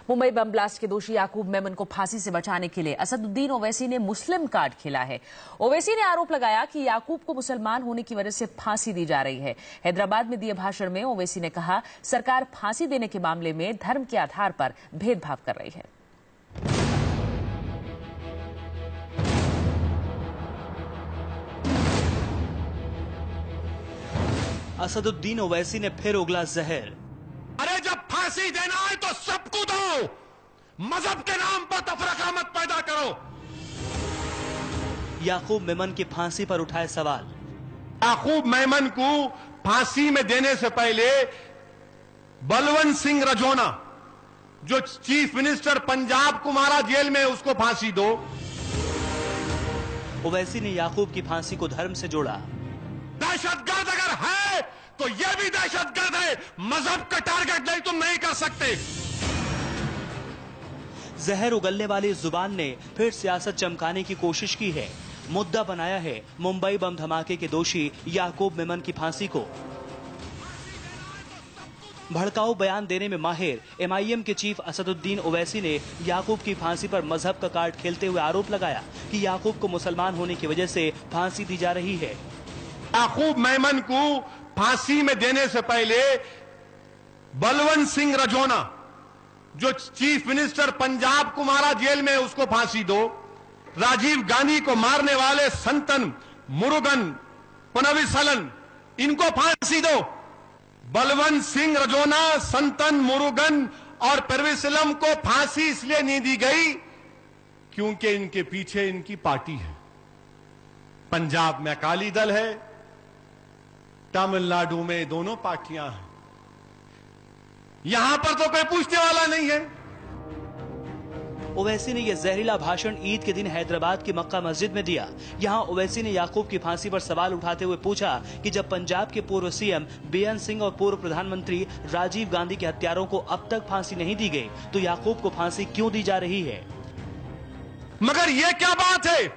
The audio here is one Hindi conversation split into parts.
मुंबई बम ब्लास्ट के दोषी याकूब मेमन को फांसी से बचाने के लिए असदुद्दीन ओवैसी ने मुस्लिम कार्ड खेला है। ओवैसी ने आरोप लगाया कि याकूब को मुसलमान होने की वजह से फांसी दी जा रही है। हैदराबाद में दिए भाषण में ओवैसी ने कहा, सरकार फांसी देने के मामले में धर्म के आधार पर भेदभाव कर रही है। असदुद्दीन ओवैसी ने फिर उगला जहर। अरे जब फांसी देना है तो सबको दो, मजहब के नाम पर तफरका मत पैदा करो। याकूब मेमन की फांसी पर उठाए सवाल। याकूब मेमन को फांसी में देने से पहले बलवंत सिंह रजौना, जो चीफ मिनिस्टर पंजाब को मारा जेल में, उसको फांसी दो। ओवैसी ने याकूब की फांसी को धर्म से जोड़ा। दहशतगर्द अगर है तो यह भी दहशतगर्द है, मजहब का टारगेट नहीं तुम नहीं कर सकते। जहर उगलने वाली जुबान ने फिर सियासत चमकाने की कोशिश की है। मुद्दा बनाया है मुंबई बम धमाके के दोषी याकूब मेमन की फांसी को। भड़काऊ बयान देने में माहिर MIM के चीफ असदुद्दीन ओवैसी ने याकूब की फांसी पर मजहब का कार्ड खेलते हुए आरोप लगाया कि याकूब को मुसलमान होने की वजह से फांसी दी जा रही है। याकूब मेमन को फांसी में देने से पहले बलवंत सिंह रजौना, जो चीफ मिनिस्टर पंजाब को मारा जेल में, उसको फांसी दो। राजीव गांधी को मारने वाले संतन मुरुगन पनविसलन, इनको फांसी दो। बलवंत सिंह रजौना, संतन मुरुगन और परविसलम को फांसी इसलिए नहीं दी गई क्योंकि इनके पीछे इनकी पार्टी है। पंजाब में अकाली दल है, तमिलनाडु में दोनों पार्टियां हैं। यहां पर तो कोई पूछने वाला नहीं है। ओवैसी ने यह जहरीला भाषण ईद के दिन हैदराबाद की मक्का मस्जिद में दिया। यहां ओवैसी ने याकूब की फांसी पर सवाल उठाते हुए पूछा कि जब पंजाब के पूर्व CM बेअंत सिंह और पूर्व प्रधानमंत्री राजीव गांधी के हत्यारों को अब तक फांसी नहीं दी गई, तो याकूब को फांसी क्यों दी जा रही है? मगर यह क्या बात है,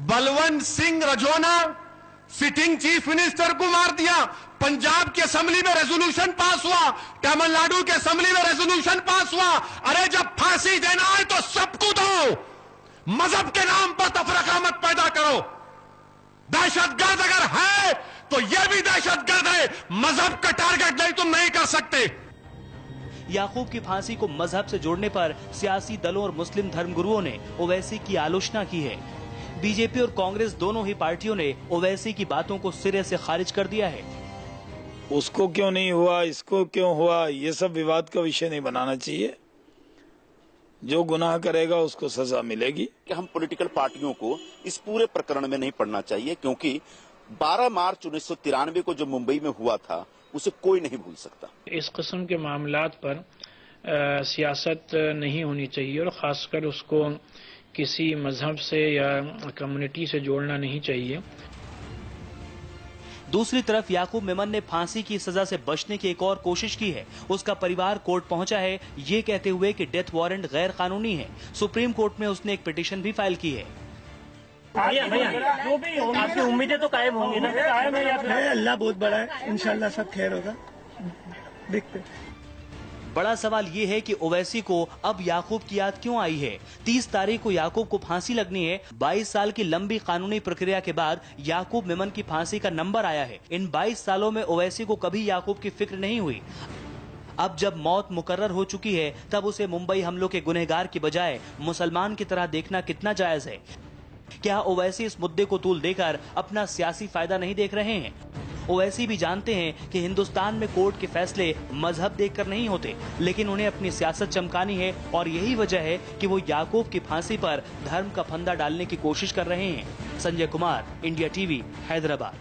Balwant Singh Rajoana sitting chief minister को मार दिया। पंजाब की असेंबली में रेजोल्यूशन पास हुआ, तमिलनाडु के असेंबली में रेजोल्यूशन पास हुआ। अरे जब फांसी देना है तो सबको दो, मजहब के नाम पर तफरका मत पैदा करो। दहशतगर्द अगर है तो यह भी दहशतगर्द है, मजहब का टारगेट नहीं तुम नहीं कर सकते। याकूब की फांसी को मजहब से जोड़ने पर सियासी दलों और मुस्लिम धर्मगुरुओं ने ओवैसी की आलोचना की है। बीजेपी और कांग्रेस दोनों ही पार्टियों ने ओवैसी की बातों को सिरे से खारिज कर दिया है। उसको क्यों नहीं हुआ, इसको क्यों हुआ, ये सब विवाद का विषय नहीं बनाना चाहिए। जो गुनाह करेगा उसको सजा मिलेगी। हम पॉलिटिकल पार्टियों को इस पूरे प्रकरण में नहीं पड़ना चाहिए, क्योंकि 12 मार्च 1993 को जो मुंबई में हुआ था उसे कोई नहीं भूल सकता। इस किस्म के मामलात पर सियासत नहीं होनी चाहिए और खासकर उसको किसी मजहब से या कम्युनिटी से जोड़ना नहीं चाहिए। दूसरी तरफ याकूब मेमन ने फांसी की सजा से बचने की एक और कोशिश की है। उसका परिवार कोर्ट पहुंचा है ये कहते हुए कि डेथ वारंट गैर कानूनी है। सुप्रीम कोर्ट में उसने एक पिटीशन भी फाइल की है। जो भी आपकी उम्मीदें तो कायम होंगी ना? अल्लाह बहुत बड़ा है, इंशाल्लाह सब खैर होगा, देखते। बड़ा सवाल ये है कि ओवैसी को अब याकूब की याद क्यों आई है? 30 तारीख को याकूब को फांसी लगनी है। 22 साल की लंबी कानूनी प्रक्रिया के बाद याकूब मेमन की फांसी का नंबर आया है। इन 22 सालों में ओवैसी को कभी याकूब की फिक्र नहीं हुई। अब जब मौत मुकर्रर हो चुकी है, तब उसे मुंबई हमलों के गुनहगार की बजाय मुसलमान की तरह देखना कितना जायज है? क्या ओवैसी इस मुद्दे को तूल देकर अपना सियासी फायदा नहीं देख रहे हैं? ओवैसी भी जानते हैं कि हिंदुस्तान में कोर्ट के फैसले मजहब देखकर नहीं होते, लेकिन उन्हें अपनी सियासत चमकानी है और यही वजह है कि वो याकूब की फांसी पर धर्म का फंदा डालने की कोशिश कर रहे हैं। Sanjay Kumar, India TV, Hyderabad.